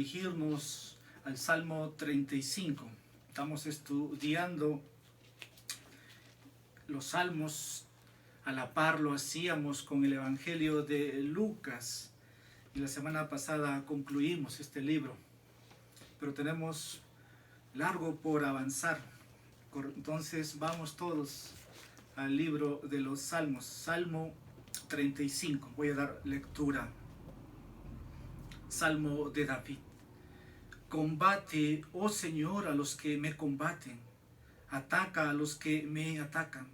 dirigirnos al Salmo 35. Estamos estudiando los salmos, a la par lo hacíamos con el Evangelio de Lucas, y la semana pasada concluimos este libro, pero tenemos largo por avanzar. Entonces vamos todos al libro de los salmos, Salmo 35. Voy a dar lectura. Salmo de David. Combate, oh Señor, a los que me combaten, ataca a los que me atacan.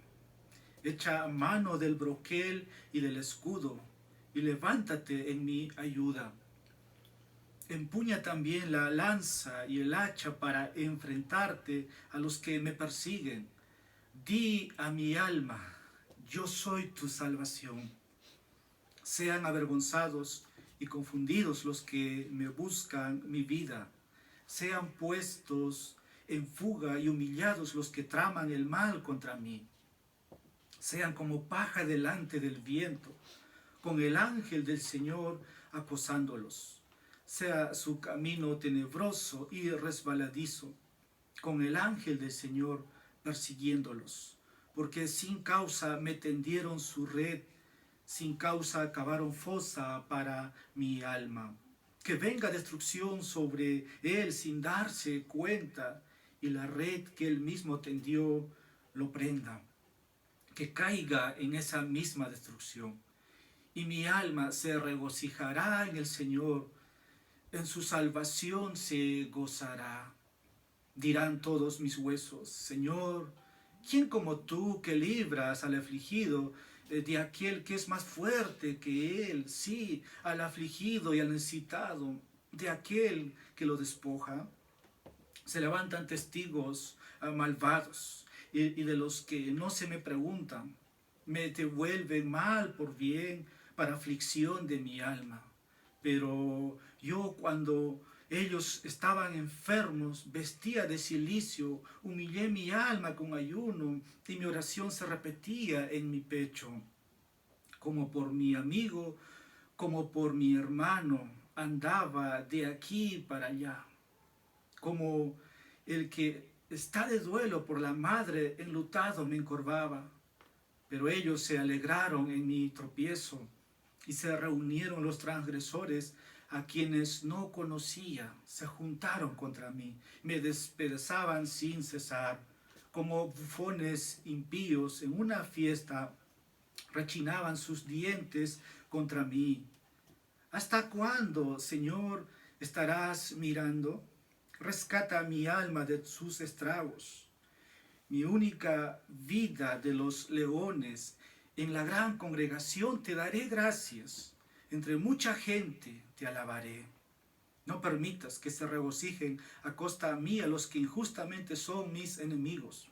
Echa mano del broquel y del escudo, y levántate en mi ayuda. Empuña también la lanza y el hacha para enfrentarte a los que me persiguen. Di a mi alma, yo soy tu salvación. Sean avergonzados y confundidos los que me buscan mi vida. Sean puestos en fuga y humillados los que traman el mal contra mí. Sean como paja delante del viento, con el ángel del Señor acosándolos. Sea su camino tenebroso y resbaladizo, con el ángel del Señor persiguiéndolos. Porque sin causa me tendieron su red, sin causa cavaron fosa para mi alma. Que venga destrucción sobre él sin darse cuenta, y la red que él mismo tendió lo prenda. Que caiga en esa misma destrucción. Y mi alma se regocijará en el Señor, en su salvación se gozará. Dirán todos mis huesos, Señor, ¿quién como tú que libras al afligido de aquel que es más fuerte que él? Sí, al afligido y al necesitado, de aquel que lo despoja. Se levantan testigos malvados, y de los que no se me preguntan, me devuelven mal por bien para aflicción de mi alma. Pero yo, cuando ellos estaban enfermos, vestía de cilicio, humillé mi alma con ayuno, y mi oración se repetía en mi pecho. Como por mi amigo, como por mi hermano, andaba de aquí para allá. Como el que está de duelo por la madre, enlutado me encorvaba. Pero ellos se alegraron en mi tropiezo, y se reunieron los transgresores a quienes no conocía, se juntaron contra mí, me despedazaban sin cesar, como bufones impíos en una fiesta, rechinaban sus dientes contra mí. ¿Hasta cuándo, Señor, estarás mirando? Rescata mi alma de sus estragos, mi única vida de los leones. En la gran congregación te daré gracias, entre mucha gente te alabaré. No permitas que se regocijen a costa mía los que injustamente son mis enemigos,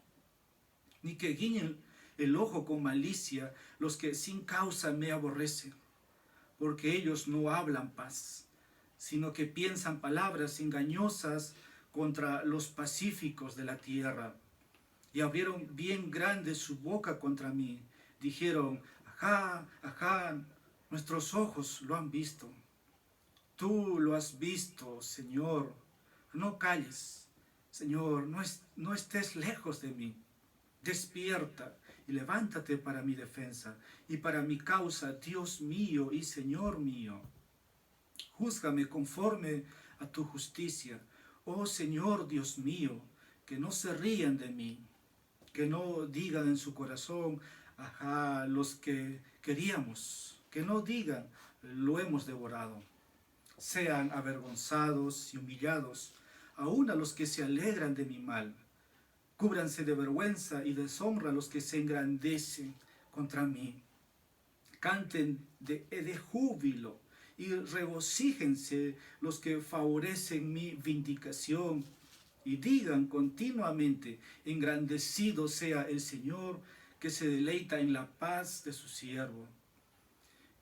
ni que guiñen el ojo con malicia los que sin causa me aborrecen, porque ellos no hablan paz, sino que piensan palabras engañosas contra los pacíficos de la tierra. Y abrieron bien grande su boca contra mí. Dijeron, ajá, ajá, nuestros ojos lo han visto. Tú lo has visto, Señor. No calles, Señor, no estés lejos de mí. Despierta y levántate para mi defensa y para mi causa, Dios mío y Señor mío. Júzgame conforme a tu justicia, oh Señor Dios mío, que no se rían de mí, que no digan en su corazón, ajá, los que queríamos, que no digan, lo hemos devorado. Sean avergonzados y humillados, aun a los que se alegran de mi mal. Cúbranse de vergüenza y deshonra los que se engrandecen contra mí. Canten de júbilo y regocíjense los que favorecen mi vindicación, y digan continuamente, engrandecido sea el Señor, que se deleita en la paz de su siervo.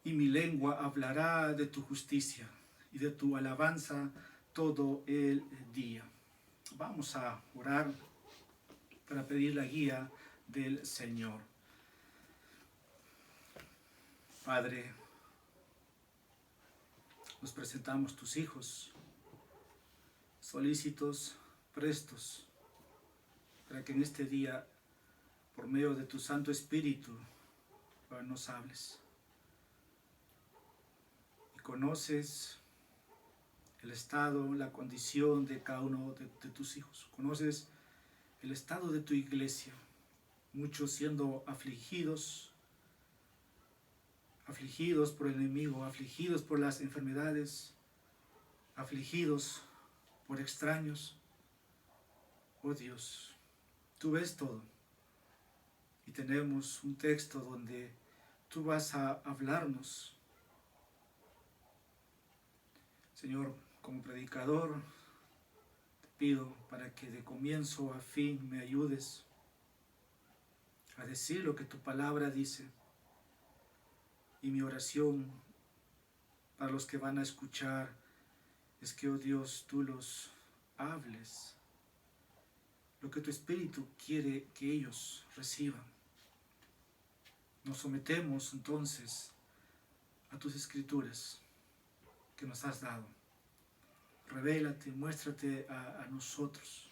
Y mi lengua hablará de tu justicia y de tu alabanza todo el día. Vamos a orar para pedir la guía del Señor. Padre, nos presentamos tus hijos, solícitos, prestos, para que en este día, por medio de tu Santo Espíritu, nos hables. Y conoces el estado, la condición de cada uno de tus hijos. Conoces el estado de tu iglesia, muchos siendo afligidos por el enemigo, afligidos por las enfermedades, afligidos por extraños. Oh Dios, tú ves todo. Y tenemos un texto donde tú vas a hablarnos. Señor, como predicador, te pido para que de comienzo a fin me ayudes a decir lo que tu palabra dice. Y mi oración para los que van a escuchar es que, oh Dios, tú los hables, lo que tu Espíritu quiere que ellos reciban. Nos sometemos entonces a tus escrituras que nos has dado. Revélate, muéstrate a nosotros.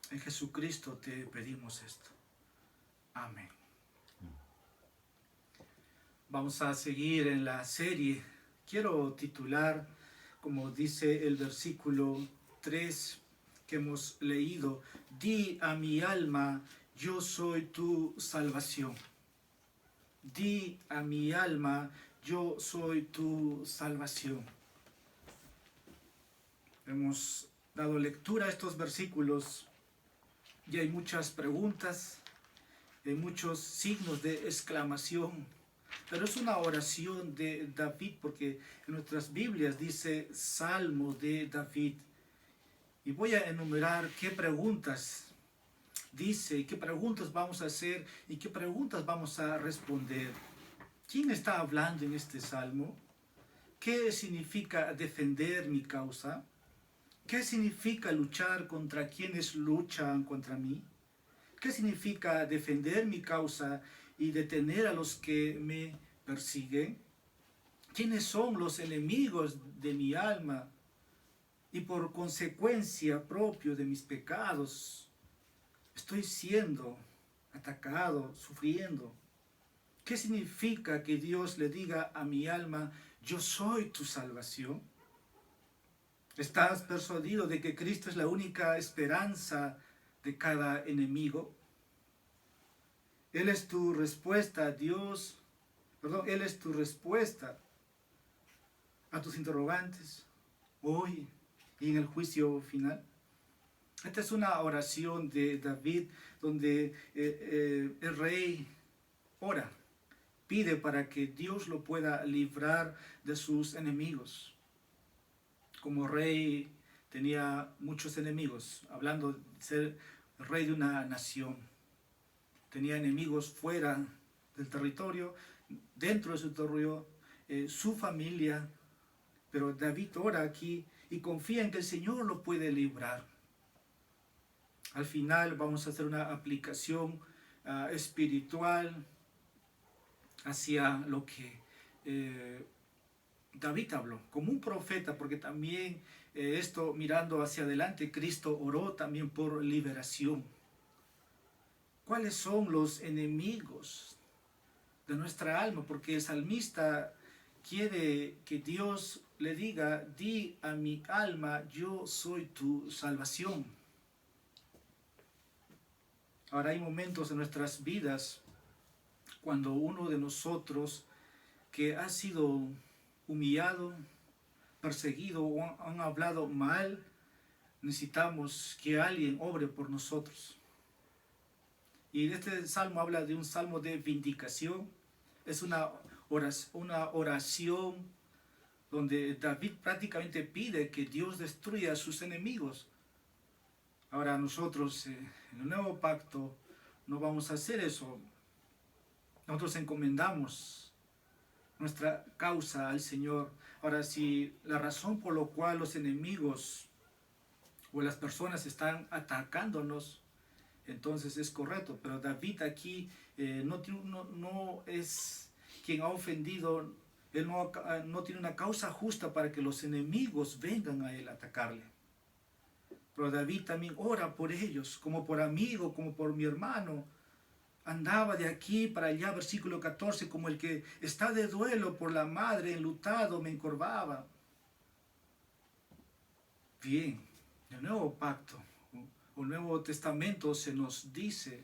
En Jesucristo te pedimos esto. Amén. Vamos a seguir en la serie. Quiero titular, como dice el versículo 3 que hemos leído, di a mi alma, yo soy tu salvación. Di a mi alma, yo soy tu salvación. Hemos dado lectura a estos versículos y hay muchas preguntas, hay muchos signos de exclamación, pero es una oración de David, porque en nuestras Biblias dice Salmo de David. Y voy a enumerar qué preguntas dice, qué preguntas vamos a hacer y qué preguntas vamos a responder. ¿Quién está hablando en este salmo? ¿Qué significa defender mi causa? ¿Qué significa luchar contra quienes luchan contra mí? ¿Qué significa defender mi causa y detener a los que me persiguen? ¿Quiénes son los enemigos de mi alma y por consecuencia propio de mis pecados estoy siendo atacado, sufriendo? ¿Qué significa que Dios le diga a mi alma, yo soy tu salvación? ¿Estás persuadido de que Cristo es la única esperanza de cada enemigo? Él es tu respuesta a Dios, Él es tu respuesta a tus interrogantes hoy y en el juicio final. Esta es una oración de David donde el rey ora, pide para que Dios lo pueda librar de sus enemigos. Como rey tenía muchos enemigos, hablando de ser rey de una nación. Tenía enemigos fuera del territorio, dentro de su territorio, su familia. Pero David ora aquí y confía en que el Señor lo puede librar. Al final vamos a hacer una aplicación espiritual hacia lo que David habló, como un profeta, porque también esto mirando hacia adelante, Cristo oró también por liberación. ¿Cuáles son los enemigos de nuestra alma? Porque el salmista quiere que Dios le diga, di a mi alma, yo soy tu salvación. Ahora hay momentos en nuestras vidas cuando uno de nosotros que ha sido humillado, perseguido o han hablado mal, necesitamos que alguien obre por nosotros. Y este salmo habla de un salmo de vindicación. Es una oración donde David prácticamente pide que Dios destruya a sus enemigos. Ahora nosotros en el nuevo pacto no vamos a hacer eso. Nosotros encomendamos nuestra causa al Señor. Ahora, si la razón por la cual los enemigos o las personas están atacándonos, entonces es correcto. Pero David aquí no es quien ha ofendido Él no tiene una causa justa para que los enemigos vengan a él a atacarle. Pero David también ora por ellos, como por amigo, como por mi hermano. Andaba de aquí para allá, versículo 14, como el que está de duelo por la madre, enlutado, me encorvaba. Bien, el nuevo pacto, o el Nuevo Testamento se nos dice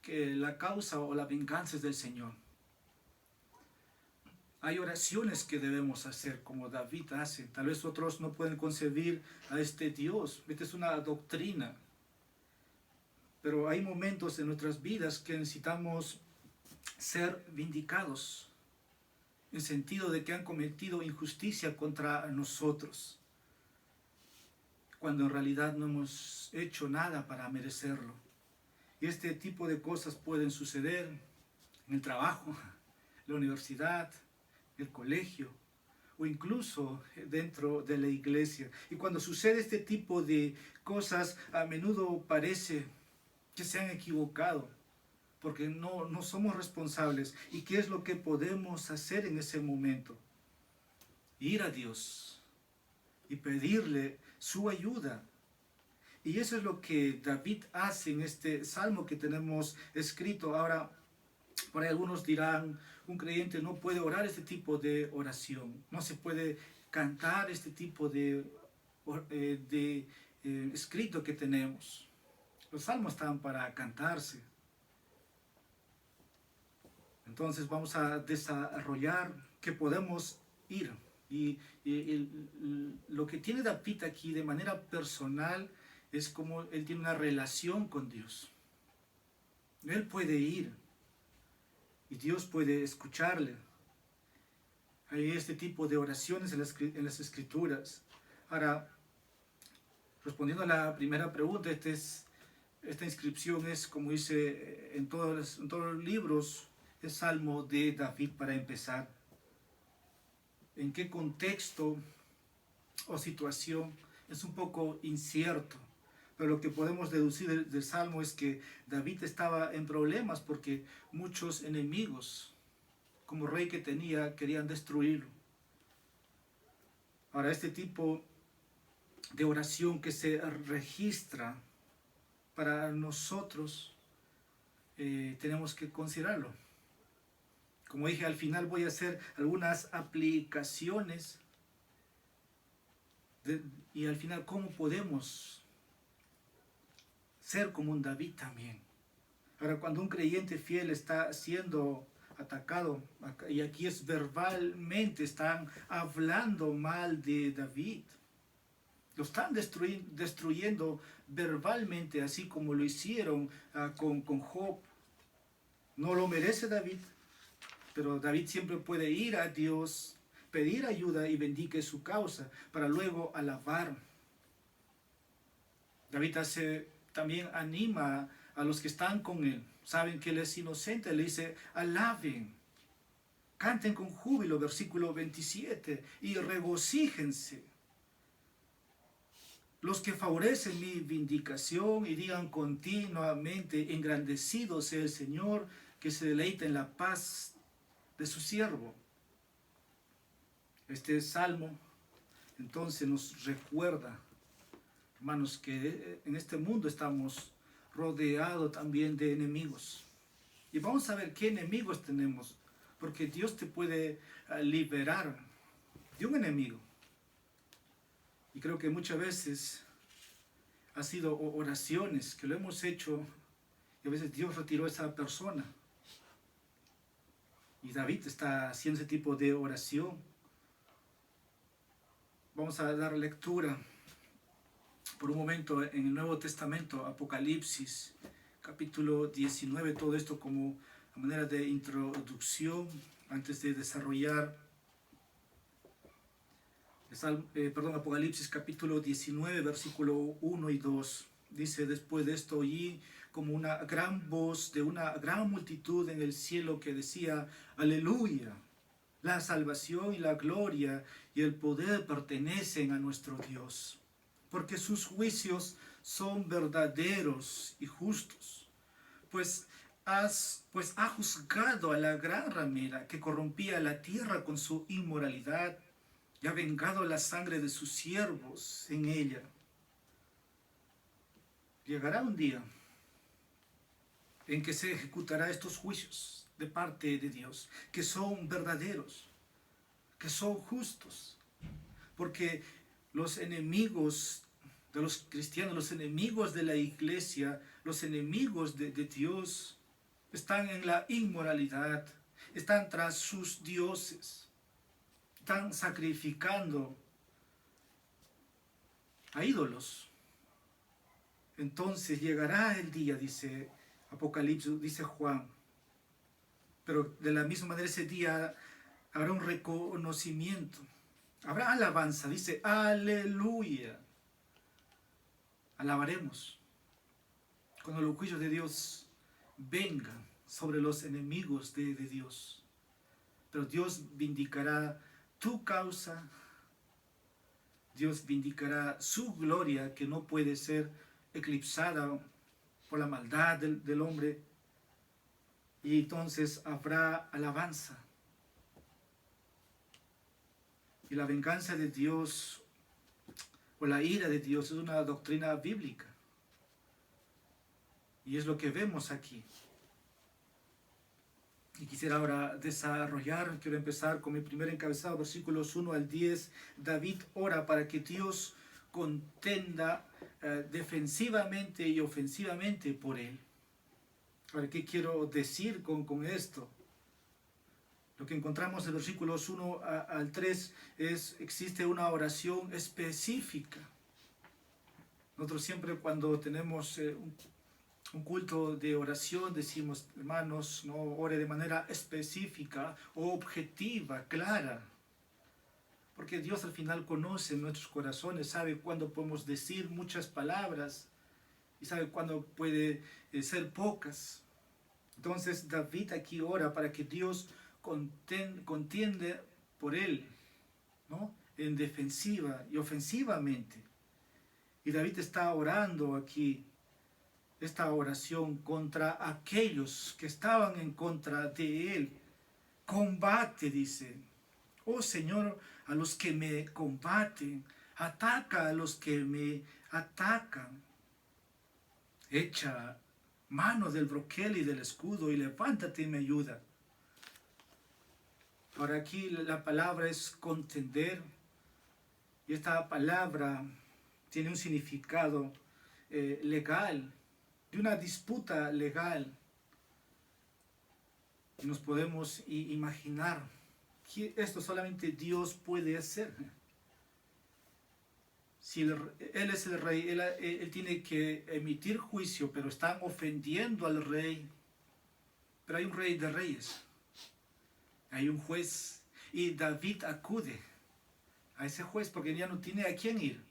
que la causa o la venganza es del Señor. Hay oraciones que debemos hacer como David hace. Tal vez otros no pueden concebir a este Dios. Esta es una doctrina. Pero hay momentos en nuestras vidas que necesitamos ser vindicados, en sentido de que han cometido injusticia contra nosotros, cuando en realidad no hemos hecho nada para merecerlo. Y este tipo de cosas pueden suceder en el trabajo, en la universidad, en el colegio, o incluso dentro de la iglesia. Y cuando sucede este tipo de cosas, a menudo parece que se han equivocado, porque no somos responsables. ¿Y qué es lo que podemos hacer en ese momento? Ir a Dios y pedirle su ayuda. Y eso es lo que David hace en este salmo que tenemos escrito. Ahora, por ahí algunos dirán, un creyente no puede orar este tipo de oración, no se puede cantar este tipo de escrito que tenemos. Los salmos están para cantarse. Entonces vamos a desarrollar que podemos ir. Lo que tiene David aquí de manera personal es como él tiene una relación con Dios. Él puede ir y Dios puede escucharle. Hay este tipo de oraciones en las Escrituras. Ahora, respondiendo a la primera pregunta, esta inscripción es, como dice en todos los libros, el Salmo de David para empezar. ¿En qué contexto o situación? Es un poco incierto, pero lo que podemos deducir del Salmo es que David estaba en problemas porque muchos enemigos, como rey que tenía, querían destruirlo. Ahora, este tipo de oración que se registra para nosotros, tenemos que considerarlo. Como dije, al final voy a hacer algunas aplicaciones y al final cómo podemos ser como un David también. Ahora, cuando un creyente fiel está siendo atacado, y aquí es verbalmente, están hablando mal de David, lo están destruyendo verbalmente, así como lo hicieron con Job. No lo merece David, pero David siempre puede ir a Dios, pedir ayuda y bendique su causa, para luego alabar. David también anima a los que están con él. Saben que él es inocente, le dice, alaben, canten con júbilo, versículo 27, y regocíjense los que favorecen mi vindicación y digan continuamente, engrandecido sea el Señor, que se deleita en la paz de su siervo. Este salmo entonces nos recuerda, hermanos, que en este mundo estamos rodeados también de enemigos. Y vamos a ver qué enemigos tenemos, porque Dios te puede liberar de un enemigo. Y creo que muchas veces ha sido oraciones que lo hemos hecho y a veces Dios retiró a esa persona. Y David está haciendo ese tipo de oración. Vamos a dar lectura por un momento en el Nuevo Testamento, Apocalipsis, capítulo 19, todo esto como a manera de introducción antes de desarrollar. Apocalipsis capítulo 19, versículo 1 y 2. Dice, después de esto oí como una gran voz de una gran multitud en el cielo que decía, aleluya, la salvación y la gloria y el poder pertenecen a nuestro Dios, porque sus juicios son verdaderos y justos. Pues pues ha juzgado a la gran ramera que corrompía la tierra con su inmoralidad y ha vengado la sangre de sus siervos en ella. Llegará un día en que se ejecutará estos juicios de parte de Dios, que son verdaderos, que son justos, porque los enemigos de los cristianos, los enemigos de la iglesia, los enemigos de Dios, están en la inmoralidad, están tras sus dioses, están sacrificando a ídolos. Entonces llegará el día, dice Apocalipsis, dice Juan, pero de la misma manera ese día habrá un reconocimiento, habrá alabanza, dice aleluya, alabaremos cuando los juicios de Dios vengan sobre los enemigos de Dios. Pero Dios vindicará tu causa, Dios vindicará su gloria que no puede ser eclipsada por la maldad del hombre, y entonces habrá alabanza. Y la venganza de Dios o la ira de Dios es una doctrina bíblica. Y es lo que vemos aquí. Y quisiera ahora desarrollar, quiero empezar con mi primer encabezado, versículos 1 al 10. David ora para que Dios contenda defensivamente y ofensivamente por él. Ahora, ¿qué quiero decir con esto? Lo que encontramos en versículos 1 al 3 existe una oración específica. Nosotros siempre cuando tenemos un culto de oración decimos, hermanos, no ore de manera específica, objetiva, clara. Porque Dios al final conoce nuestros corazones, sabe cuándo podemos decir muchas palabras y sabe cuándo puede ser pocas. Entonces David aquí ora para que Dios contiende por él, ¿no? En defensiva y ofensivamente. Y David está orando aquí esta oración contra aquellos que estaban en contra de él. Combate, dice, oh Señor, a los que me combaten, ataca a los que me atacan. Echa mano del broquel y del escudo y levántate y me ayuda. Ahora aquí la palabra es contender, y esta palabra tiene un significado legal, de una disputa legal. Y nos podemos imaginar que esto solamente Dios puede hacer. Si Él es el rey, él tiene que emitir juicio, pero están ofendiendo al rey. Pero hay un rey de reyes, hay un juez, y David acude a ese juez porque ya no tiene a quién ir.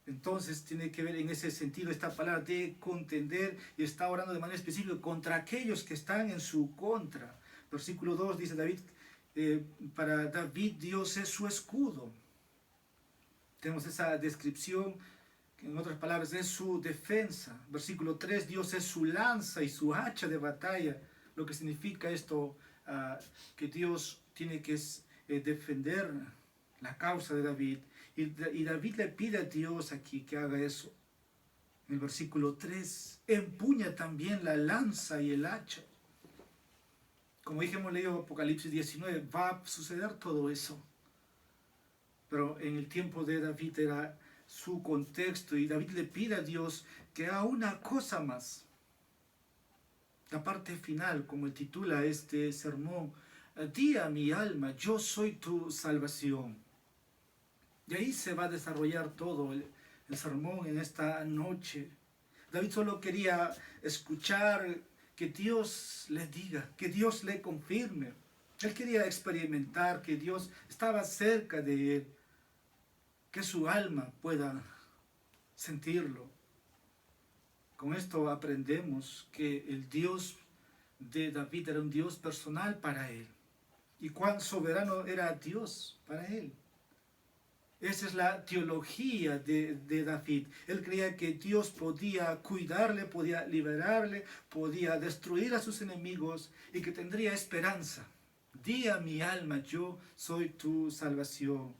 Entonces tiene que ver en ese sentido esta palabra de contender, y está orando de manera específica contra aquellos que están en su contra. Versículo 2 dice David, para David Dios es su escudo. Tenemos esa descripción, que en otras palabras es su defensa. Versículo 3, Dios es su lanza y su hacha de batalla. Lo que significa esto, que Dios tiene que defender la causa de David. Y David le pide a Dios aquí que haga eso. En el versículo 3, empuña también la lanza y el hacha. Como dije, hemos leído Apocalipsis 19, va a suceder todo eso. Pero en el tiempo de David era su contexto, y David le pide a Dios que haga una cosa más. La parte final, como titula este sermón, di a mi alma, yo soy tu salvación. Y ahí se va a desarrollar todo el sermón en esta noche. David solo quería escuchar que Dios le diga, que Dios le confirme. Él quería experimentar que Dios estaba cerca de él, que su alma pueda sentirlo. Con esto aprendemos que el Dios de David era un Dios personal para él, y cuán soberano era Dios para él. Esa es la teología de David. Él creía que Dios podía cuidarle, podía liberarle, podía destruir a sus enemigos y que tendría esperanza. Di a mi alma, yo soy tu salvación.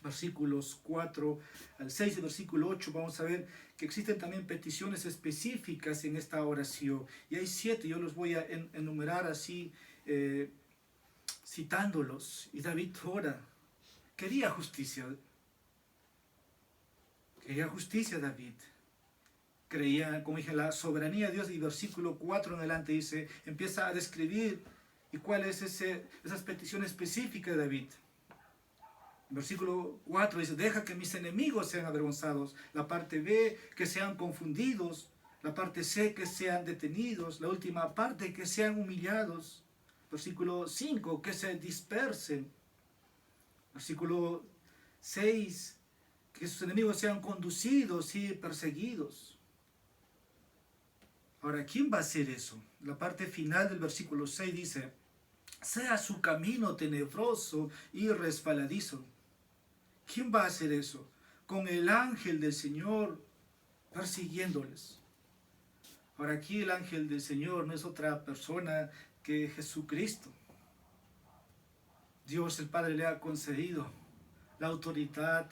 Versículos 4 al 6 y versículo 8 vamos a ver que existen también peticiones específicas en esta oración. Y hay 7, yo los voy a enumerar así, citándolos. Y David ora. Quería justicia David. Creía, como dije, la soberanía de Dios. Y versículo 4 en adelante dice, empieza a describir y cuál es esas peticiones específicas de David. Versículo 4 dice, deja que mis enemigos sean avergonzados. La parte B, que sean confundidos. La parte C, que sean detenidos. La última parte, que sean humillados. Versículo 5, que se dispersen. Versículo 6, que sus enemigos sean conducidos y perseguidos. Ahora, ¿quién va a hacer eso? La parte final del versículo 6 dice, sea su camino tenebroso y resbaladizo. ¿Quién va a hacer eso? Con el ángel del Señor persiguiéndoles. Ahora, aquí el ángel del Señor no es otra persona que Jesucristo. Dios el Padre le ha concedido la autoridad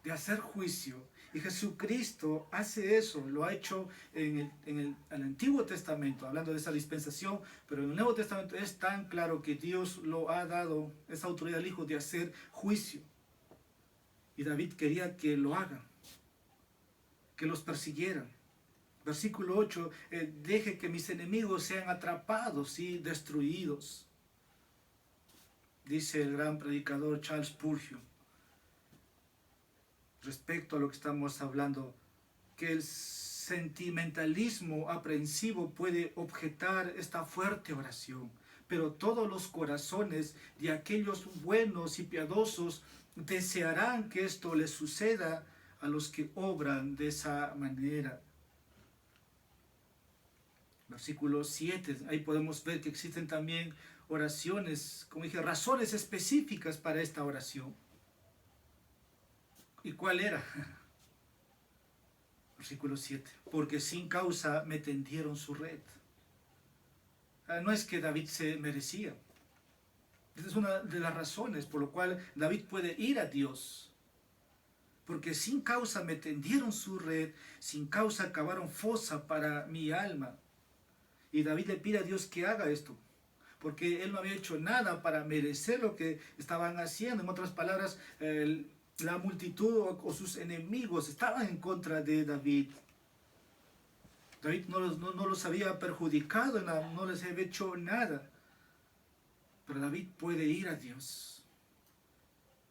de hacer juicio. Y Jesucristo hace eso, lo ha hecho en el Antiguo Testamento, hablando de esa dispensación, pero en el Nuevo Testamento es tan claro que Dios lo ha dado, esa autoridad al Hijo de hacer juicio. Y David quería que lo hagan, que los persiguieran. Versículo 8, deje que mis enemigos sean atrapados y destruidos. Dice el gran predicador Charles Spurgeon, respecto a lo que estamos hablando, que el sentimentalismo aprensivo puede objetar esta fuerte oración, pero todos los corazones de aquellos buenos y piadosos desearán que esto les suceda a los que obran de esa manera. Versículo 7, ahí podemos ver que existen también oraciones, como dije, razones específicas para esta oración. ¿Y cuál era? Versículo 7. Porque sin causa me tendieron su red. No es que David se merecía. Esta es una de las razones por lo cual David puede ir a Dios. Porque sin causa me tendieron su red, sin causa cavaron fosa para mi alma. Y David le pide a Dios que haga esto, porque él no había hecho nada para merecer lo que estaban haciendo. En otras palabras, la multitud o sus enemigos estaban en contra de David. David no los había perjudicado, no les había hecho nada. Pero David puede ir a Dios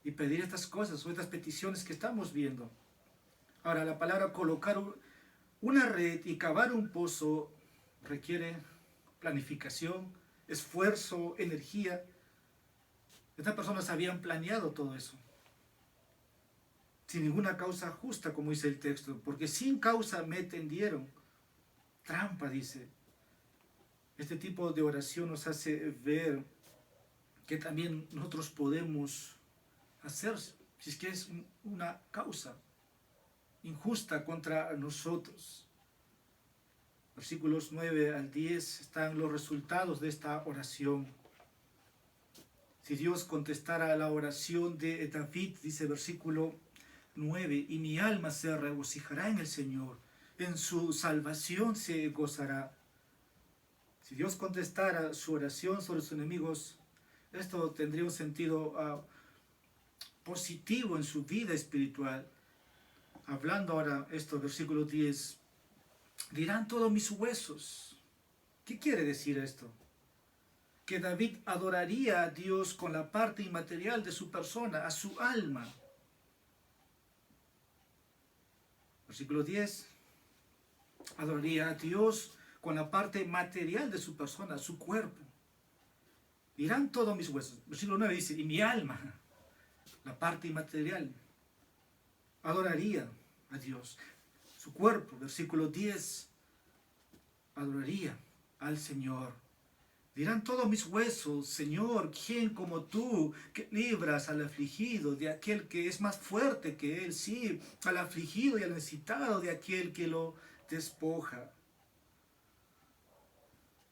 y pedir estas cosas o estas peticiones que estamos viendo. Ahora, la palabra colocar una red y cavar un pozo requiere planificación, esfuerzo, energía. Estas personas habían planeado todo eso sin ninguna causa justa, como dice el texto, porque sin causa me tendieron. Trampa, dice. Este tipo de oración nos hace ver que también nosotros podemos hacer, si es que es una causa injusta contra nosotros. Versículos 9 al 10 están los resultados de esta oración. Si Dios contestara a la oración de David, dice versículo 9, y mi alma se regocijará en el Señor, en su salvación se gozará. Si Dios contestara su oración sobre sus enemigos, esto tendría un sentido positivo en su vida espiritual. Hablando ahora esto, versículo 10, dirán todos mis huesos. ¿Qué quiere decir esto? Que David adoraría a Dios con la parte inmaterial de su persona, a su alma. Versículo 10, adoraría a Dios con la parte material de su persona, su cuerpo. Dirán todos mis huesos. Versículo 9 dice, y mi alma, la parte inmaterial, adoraría a Dios. Su cuerpo, versículo 10, adoraría al Señor. Dirán todos mis huesos, Señor, ¿quién como tú que libras al afligido de aquel que es más fuerte que él? Sí, al afligido y al necesitado de aquel que lo despoja.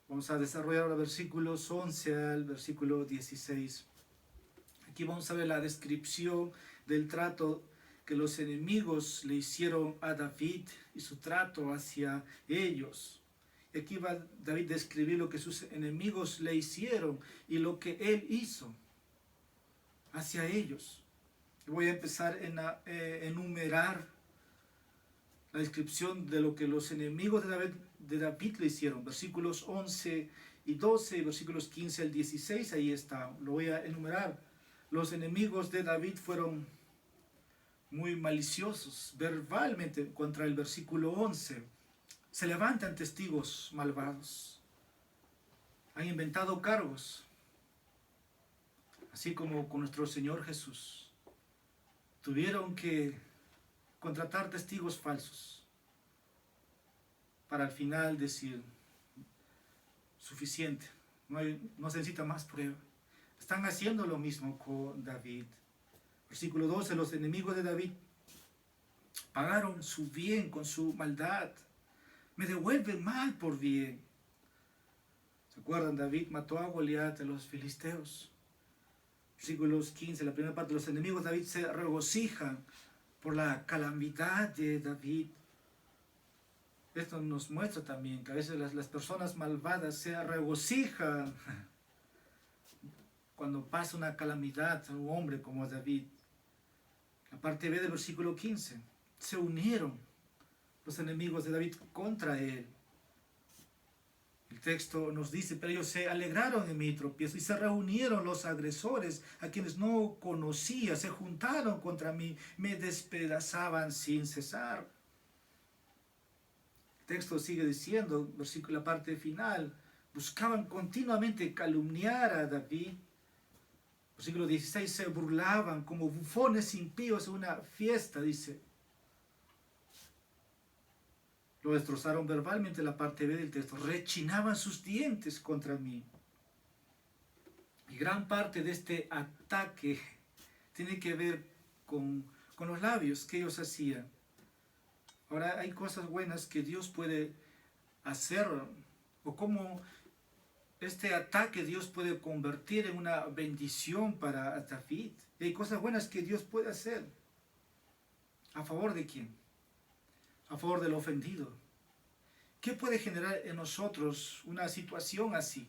Vamos a desarrollar los versículos 11 al versículo 16. Aquí vamos a ver la descripción del trato que los enemigos le hicieron a David y su trato hacia ellos. Y aquí va David a describir lo que sus enemigos le hicieron y lo que él hizo hacia ellos. Voy a empezar a enumerar la descripción de lo que los enemigos de David le hicieron. Versículos 11 y 12 y versículos 15 al 16, ahí está. Lo voy a enumerar. Los enemigos de David fueron muy maliciosos verbalmente contra el versículo 11. Se levantan testigos malvados. Han inventado cargos. Así como con nuestro Señor Jesús. Tuvieron que contratar testigos falsos para al final decir, suficiente, no se necesita más prueba. Están haciendo lo mismo con David. Versículo 12, los enemigos de David pagaron su bien con su maldad. Me devuelven mal por bien. ¿Se acuerdan? David mató a Goliat de los filisteos. Versículos 15, la primera parte, los enemigos de David se regocijan por la calamidad de David. Esto nos muestra también que a veces las personas malvadas se regocijan cuando pasa una calamidad a un hombre como David. La parte B del versículo 15. Se unieron los enemigos de David contra él. El texto nos dice, pero ellos se alegraron en mi tropiezo y se reunieron los agresores a quienes no conocía, se juntaron contra mí, me despedazaban sin cesar. El texto sigue diciendo, versículo, la parte final, buscaban continuamente calumniar a David. Versículo 16, se burlaban como bufones impíos en una fiesta, dice. Lo destrozaron verbalmente, la parte B del texto. Rechinaban sus dientes contra mí. Y gran parte de este ataque tiene que ver con los labios que ellos hacían. Ahora hay cosas buenas que Dios puede hacer, o cómo este ataque Dios puede convertir en una bendición para David. Y hay cosas buenas que Dios puede hacer. ¿A favor de quién? A favor del ofendido. ¿Qué puede generar en nosotros una situación así?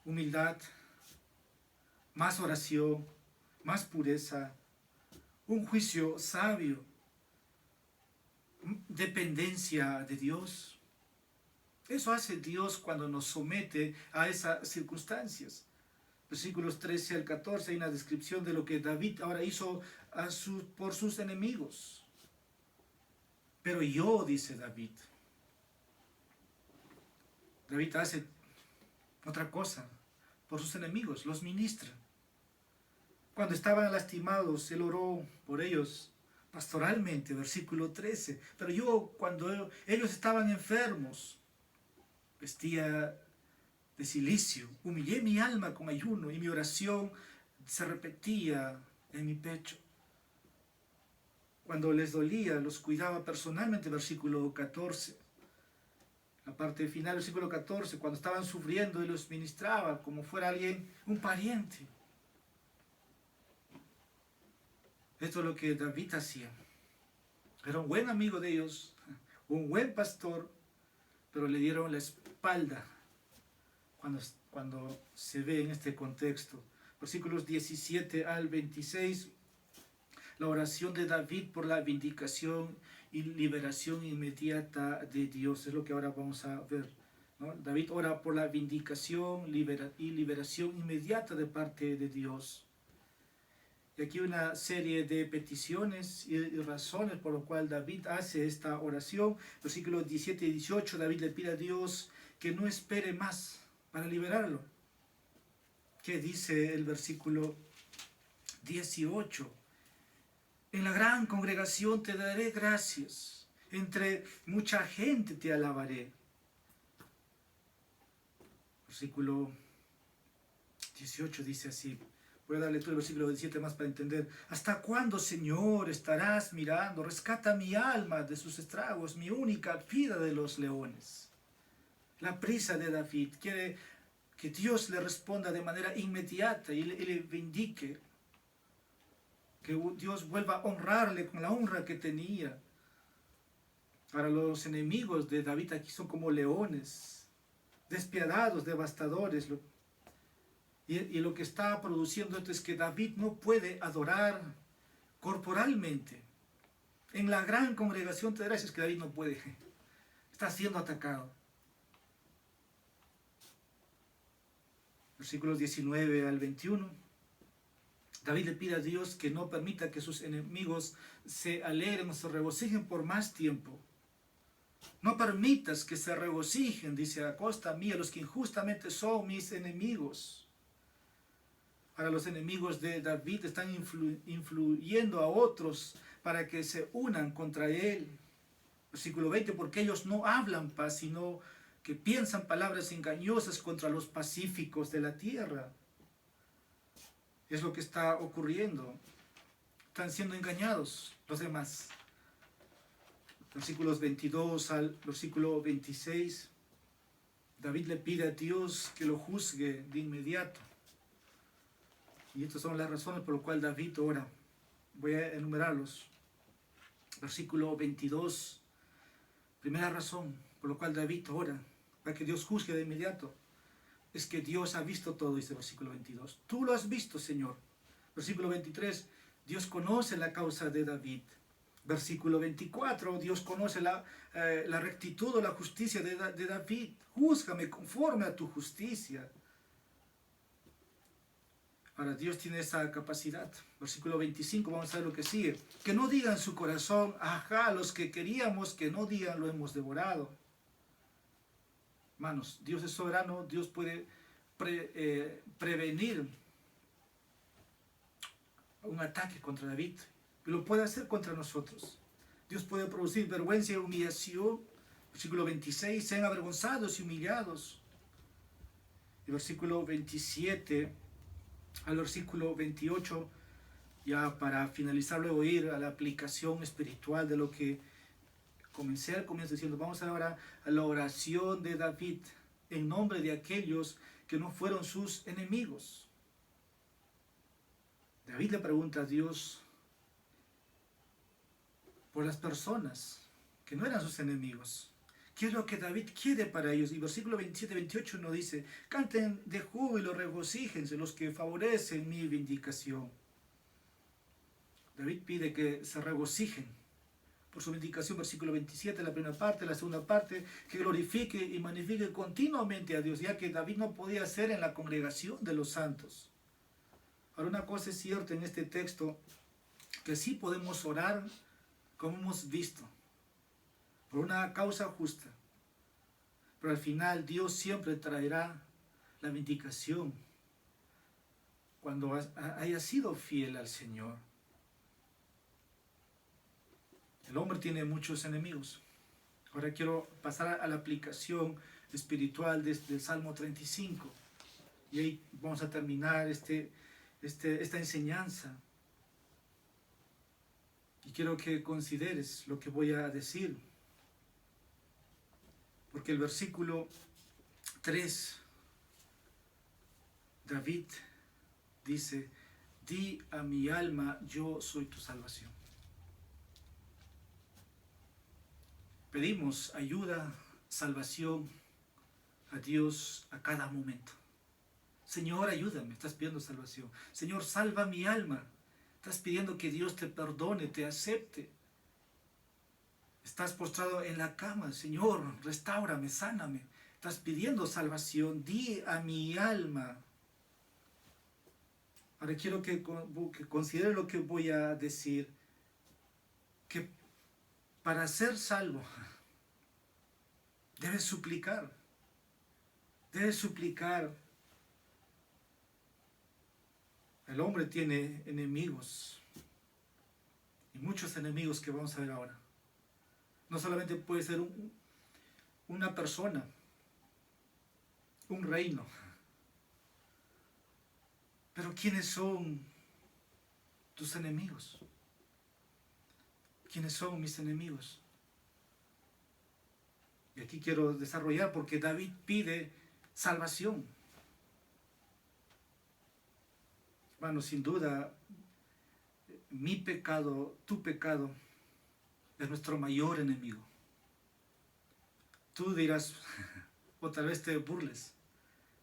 Humildad, más oración, más pureza, un juicio sabio, dependencia de Dios. Eso hace Dios cuando nos somete a esas circunstancias. Versículos 13 al 14 hay una descripción de lo que David ahora hizo por sus enemigos. Pero yo, dice David, David hace otra cosa por sus enemigos, los ministra. Cuando estaban lastimados, él oró por ellos pastoralmente, versículo 13. Pero yo, cuando ellos estaban enfermos, vestía de cilicio, humillé mi alma con ayuno y mi oración se repetía en mi pecho. Cuando les dolía, los cuidaba personalmente, versículo 14. La parte final, versículo 14, cuando estaban sufriendo, él los ministraba como fuera alguien, un pariente. Esto es lo que David hacía. Era un buen amigo de ellos, un buen pastor, pero le dieron la espalda cuando se ve en este contexto. Versículos 17 al 26, la oración de David por la vindicación y liberación inmediata de Dios. Es lo que ahora vamos a ver, ¿no? David ora por la vindicación y liberación inmediata de parte de Dios. Y aquí una serie de peticiones y razones por lo cual David hace esta oración. Versículos 17 y 18, David le pide a Dios que no espere más para liberarlo. ¿Qué dice el versículo 18? En la gran congregación te daré gracias, entre mucha gente te alabaré. Versículo 18 dice así. Voy a darle todo el versículo 17 más para entender. ¿Hasta cuándo, Señor, estarás mirando? Rescata mi alma de sus estragos, mi única vida de los leones. La prisa de David quiere que Dios le responda de manera inmediata y le vindique. Que Dios vuelva a honrarle con la honra que tenía. Para los enemigos de David aquí son como leones, despiadados, devastadores. Y lo que está produciendo esto es que David no puede adorar corporalmente. En la gran congregación te dirás, es que David no puede. Está siendo atacado. Versículos 19 al 21. David le pide a Dios que no permita que sus enemigos se alegren o se regocijen por más tiempo. No permitas que se regocijen, dice, a costa mía, los que injustamente son mis enemigos. Ahora los enemigos de David están influyendo a otros para que se unan contra él. Versículo 20, porque ellos no hablan paz, sino que piensan palabras engañosas contra los pacíficos de la tierra. Es lo que está ocurriendo. Están siendo engañados los demás. Versículos 22 al versículo 26. David le pide a Dios que lo juzgue de inmediato. Y estas son las razones por las cuales David ora. Voy a enumerarlos. Versículo 22. Primera razón por la cual David ora, para que Dios juzgue de inmediato, es que Dios ha visto todo, dice el versículo 22. Tú lo has visto, Señor. Versículo 23. Dios conoce la causa de David. Versículo 24. Dios conoce la rectitud o la justicia de David. Júzgame conforme a tu justicia. Ahora, Dios tiene esa capacidad. Versículo 25, vamos a ver lo que sigue. Que no digan en su corazón, ajá, los que queríamos, que no digan, lo hemos devorado. Hermanos, Dios es soberano, Dios puede prevenir un ataque contra David. Y lo puede hacer contra nosotros. Dios puede producir vergüenza y humillación. Versículo 26, sean avergonzados y humillados. Y versículo 27 al versículo 28, ya para finalizar luego ir a la aplicación espiritual de lo que comencé al comienzo diciendo. Vamos ahora a la oración de David en nombre de aquellos que no fueron sus enemigos. David le pregunta a Dios por las personas que no eran sus enemigos. ¿Qué es lo que David quiere para ellos? Y versículo 27-28 nos dice, canten de júbilo, regocíjense los que favorecen mi vindicación. David pide que se regocijen por su vindicación, versículo 27, la primera parte, la segunda parte, que glorifique y magnifique continuamente a Dios, ya que David no podía hacer en la congregación de los santos. Ahora, una cosa es cierta en este texto, que sí podemos orar como hemos visto, por una causa justa. Pero al final Dios siempre traerá la vindicación cuando haya sido fiel al Señor. El hombre tiene muchos enemigos. Ahora quiero pasar a la aplicación espiritual del Salmo 35. Y ahí vamos a terminar esta enseñanza. Y quiero que consideres lo que voy a decir. Porque el versículo 3, David dice, di a mi alma, yo soy tu salvación. Pedimos ayuda, salvación a Dios a cada momento. Señor, ayúdame, estás pidiendo salvación. Señor, salva mi alma. Estás pidiendo que Dios te perdone, te acepte. Estás postrado en la cama, Señor, restáurame, sáname. Estás pidiendo salvación, di a mi alma. Ahora quiero que considere lo que voy a decir. Que para ser salvo, debes suplicar. Debes suplicar. El hombre tiene enemigos. Y muchos enemigos que vamos a ver ahora. No solamente puede ser una persona. un reino. Pero ¿quiénes son tus enemigos? ¿Quiénes son mis enemigos? Y aquí quiero desarrollar porque David pide salvación. Hermano, sin duda, mi pecado, tu pecado, es nuestro mayor enemigo. Tú dirás, o tal vez te burles,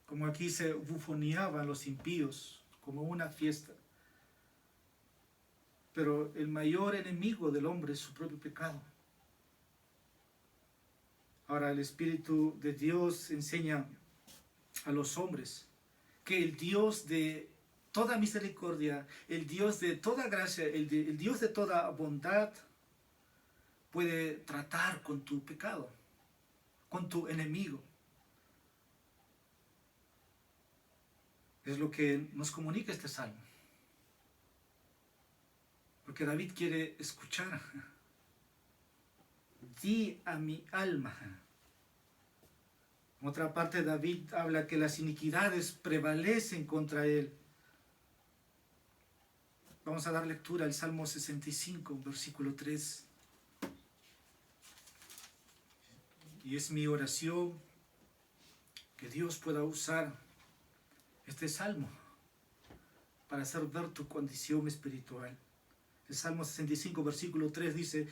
como aquí se bufoneaban los impíos, como una fiesta. Pero el mayor enemigo del hombre es su propio pecado. Ahora el Espíritu de Dios enseña a los hombres que el Dios de toda misericordia, el Dios de toda gracia, el Dios de toda bondad, puede tratar con tu pecado, con tu enemigo. Es lo que nos comunica este salmo. Porque David quiere escuchar. Di a mi alma. En otra parte, David habla que las iniquidades prevalecen contra él. Vamos a dar lectura al Salmo 65, versículo 3. Y es mi oración que Dios pueda usar este salmo para hacer ver tu condición espiritual. El Salmo 65, versículo 3 dice,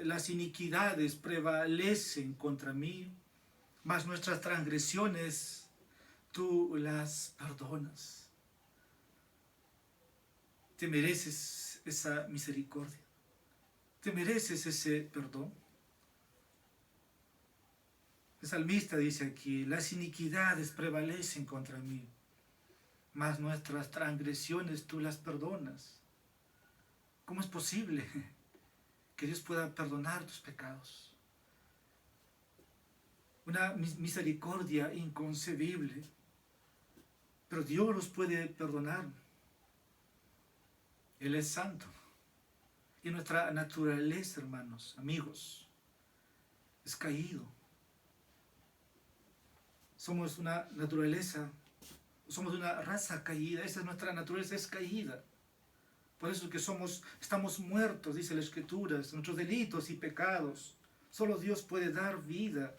las iniquidades prevalecen contra mí, mas nuestras transgresiones tú las perdonas. Te mereces esa misericordia. Te mereces ese perdón. El salmista dice aquí, las iniquidades prevalecen contra mí, mas nuestras transgresiones tú las perdonas. ¿Cómo es posible que Dios pueda perdonar tus pecados? Una misericordia inconcebible, pero Dios los puede perdonar. Él es santo. Y nuestra naturaleza, hermanos, amigos, es caído. Somos una naturaleza, somos una raza caída. Esa es nuestra naturaleza, es caída. Por eso es que estamos muertos, dice la Escritura, nuestros delitos y pecados. Solo Dios puede dar vida.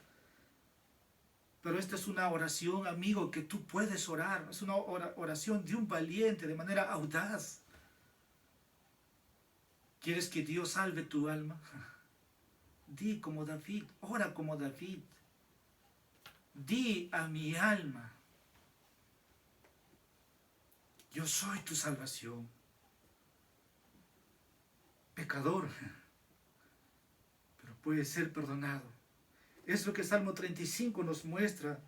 Pero esta es una oración, amigo, que tú puedes orar. Es una oración de un valiente, de manera audaz. ¿Quieres que Dios salve tu alma? Di como David, ora como David. Di a mi alma, yo soy tu salvación. Pecador, pero puede ser perdonado. Es lo que Salmo 35 nos muestra,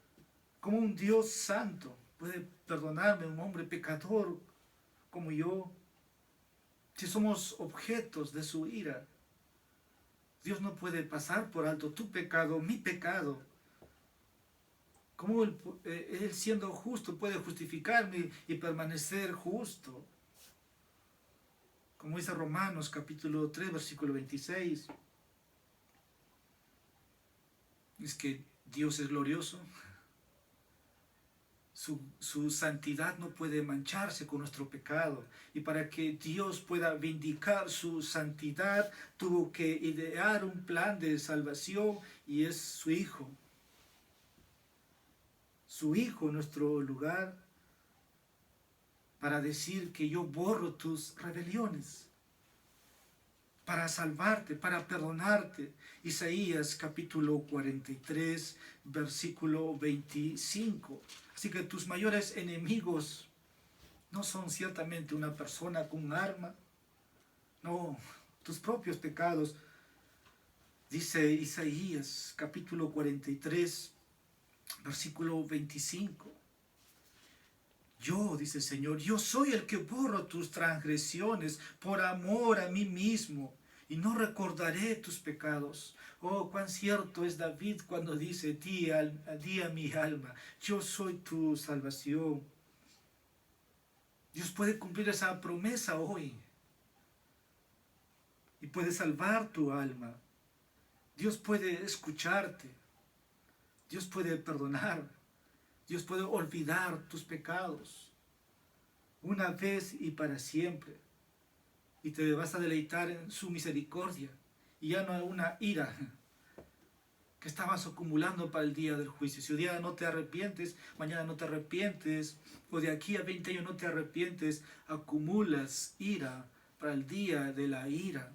como un Dios santo puede perdonarme, un hombre pecador como yo. Si somos objetos de su ira, Dios no puede pasar por alto tu pecado, mi pecado. ¿Cómo él siendo justo puede justificarme y permanecer justo? Como dice Romanos capítulo 3, versículo 26. Es que Dios es glorioso. Su santidad no puede mancharse con nuestro pecado. Y para que Dios pueda vindicar su santidad, tuvo que idear un plan de salvación y es su Hijo. Su Hijo en nuestro lugar para decir que yo borro tus rebeliones, para salvarte, para perdonarte. Isaías capítulo 43, versículo 25. Así que tus mayores enemigos no son ciertamente una persona con un arma, no, tus propios pecados. Dice Isaías capítulo 43, versículo 25. Yo, dice el Señor, yo soy el que borro tus transgresiones por amor a mí mismo y no recordaré tus pecados. Oh, cuán cierto es David cuando dice, di a mi alma, yo soy tu salvación. Dios puede cumplir esa promesa hoy y puede salvar tu alma. Dios puede escucharte. Dios puede perdonar. Dios puede olvidar tus pecados una vez y para siempre. Y te vas a deleitar en su misericordia. Y ya no hay una ira que estabas acumulando para el día del juicio. Si hoy día no te arrepientes, mañana no te arrepientes, o de aquí a 20 años no te arrepientes, acumulas ira para el día de la ira.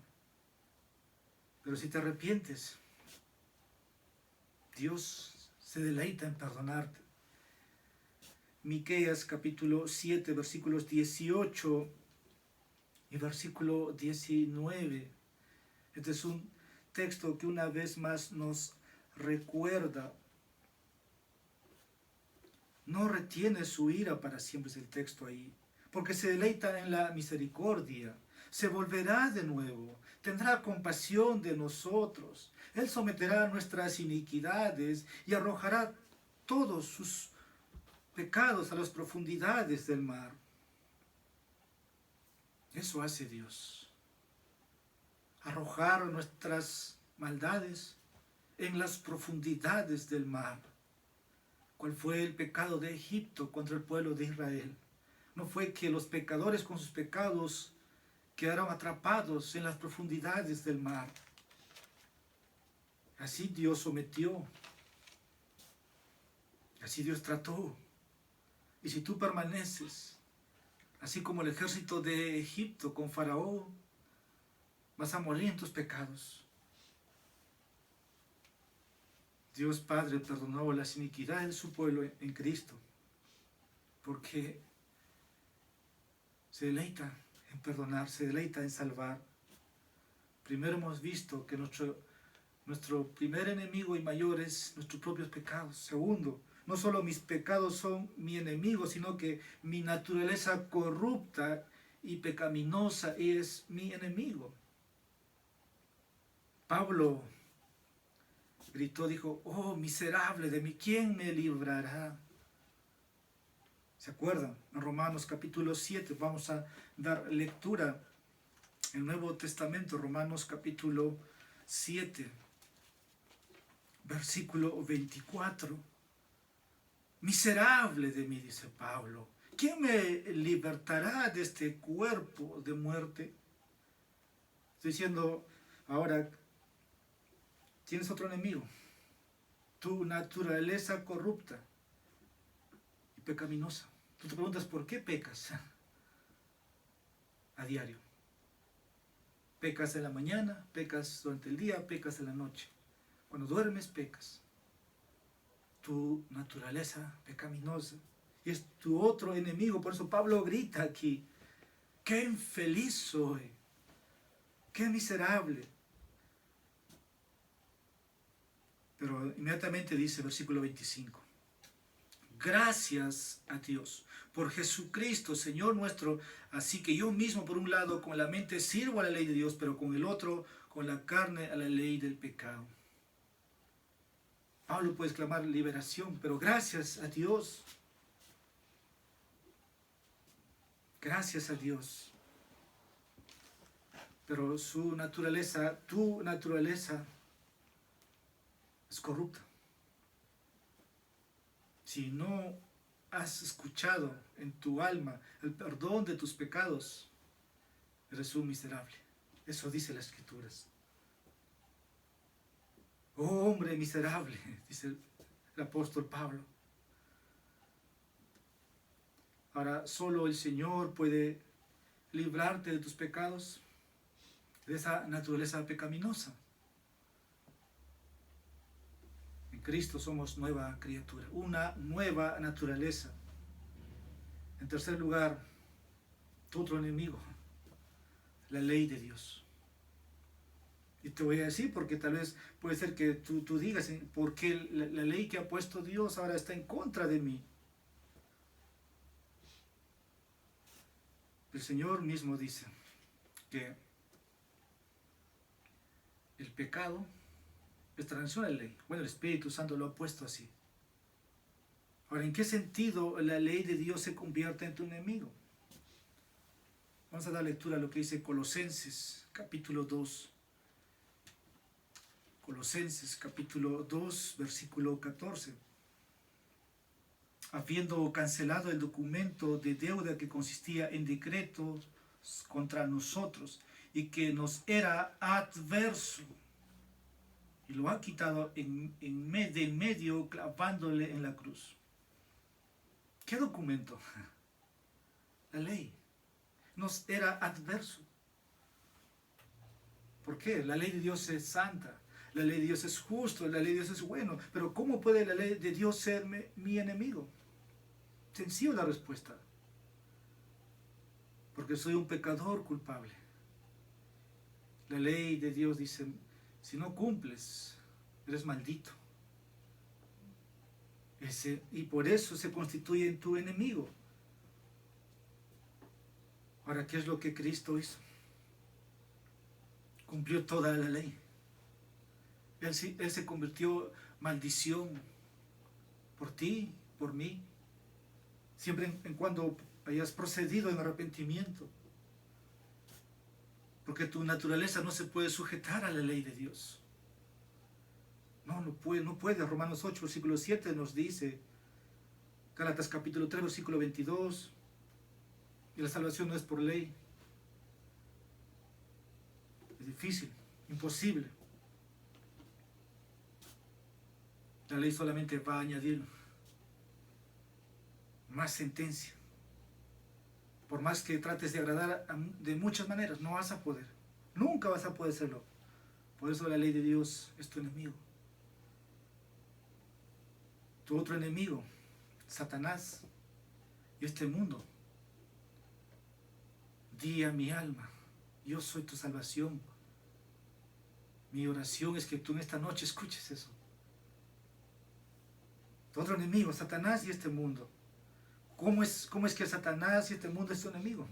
Pero si te arrepientes, Dios se deleita en perdonarte. Miqueas capítulo 7, versículos 18 y versículo 19. Este es un texto que una vez más nos recuerda. No retiene su ira para siempre, es el texto ahí, porque se deleita en la misericordia. Se volverá de nuevo, tendrá compasión de nosotros. Él someterá nuestras iniquidades y arrojará todos sus pecados a las profundidades del mar. Eso hace Dios. Arrojar nuestras maldades en las profundidades del mar. ¿Cuál fue el pecado de Egipto contra el pueblo de Israel? No fue que los pecadores con sus pecados quedaron atrapados en las profundidades del mar. Así Dios sometió. Así Dios trató. Y si tú permaneces, así como el ejército de Egipto con Faraón, vas a morir en tus pecados. Dios Padre perdonó las iniquidades de su pueblo en Cristo, porque se deleita en perdonar, se deleita en salvar. Primero hemos visto que nuestro primer enemigo y mayor es nuestros propios pecados. Segundo, no solo mis pecados son mi enemigo, sino que mi naturaleza corrupta y pecaminosa es mi enemigo. Pablo gritó, dijo, oh miserable de mí, ¿quién me librará? ¿Se acuerdan? En Romanos capítulo 7 vamos a dar lectura en el Nuevo Testamento, Romanos capítulo 7, versículo 24. Miserable de mí, dice Pablo, ¿quién me libertará de este cuerpo de muerte? Estoy diciendo, ahora, tienes otro enemigo, tu naturaleza corrupta y pecaminosa. Tú te preguntas, ¿por qué pecas a diario? Pecas en la mañana, pecas durante el día, pecas en la noche. Cuando duermes, pecas. Tu naturaleza pecaminosa. Y es tu otro enemigo. Por eso Pablo grita aquí, qué infeliz soy, qué miserable. Pero inmediatamente dice, versículo 25, gracias a Dios por Jesucristo, Señor nuestro, así que yo mismo por un lado con la mente sirvo a la ley de Dios, pero con el otro, con la carne, a la ley del pecado. Pablo puede exclamar liberación, pero gracias a Dios. Gracias a Dios. Pero su naturaleza, tu naturaleza, es corrupta. Si no has escuchado en tu alma el perdón de tus pecados, eres un miserable. Eso dice las Escrituras. Oh hombre miserable, dice el apóstol Pablo. Ahora, solo el Señor puede librarte de tus pecados, de esa naturaleza pecaminosa. En Cristo somos nueva criatura, una nueva naturaleza. En tercer lugar, tu otro enemigo, la ley de Dios. Y te voy a decir porque tal vez puede ser que tú digas, ¿por qué la ley que ha puesto Dios ahora está en contra de mí? El Señor mismo dice que el pecado es transgresión de la ley. Bueno, el Espíritu Santo lo ha puesto así. Ahora, ¿en qué sentido la ley de Dios se convierte en tu enemigo? Vamos a dar lectura a lo que dice Colosenses, capítulo 2. Colosenses, capítulo 2, versículo 14. habiendo cancelado el documento de deuda que consistía en decretos contra nosotros y que nos era adverso, y lo ha quitado de en medio clavándole en la cruz. ¿Qué documento? La ley. Nos era adverso. ¿Por qué? La ley de Dios es santa, la ley de Dios es justo, la ley de Dios es bueno, pero ¿cómo puede la ley de Dios ser mi enemigo? Sencillo la respuesta. Porque soy un pecador culpable. La ley de Dios dice, si no cumples, eres maldito. Y por eso se constituye en tu enemigo. Ahora, ¿qué es lo que Cristo hizo? Cumplió toda la ley. Él se convirtió maldición por ti, por mí, siempre en cuando hayas procedido en arrepentimiento. Porque tu naturaleza no se puede sujetar a la ley de Dios. No puede. Romanos 8, versículo 7 nos dice, Gálatas capítulo 3, versículo 22, y la salvación no es por ley. Es difícil, imposible. La ley solamente va a añadir más sentencia. Por más que trates de agradar de muchas maneras, no vas a poder. Nunca vas a poder hacerlo. Por eso la ley de Dios es tu enemigo. Tu otro enemigo, Satanás y este mundo. Di a mi alma, yo soy tu salvación. Mi oración es que tú en esta noche escuches eso. Tu otro enemigo, Satanás y este mundo. ¿Cómo es que Satanás y este mundo es tu enemigo?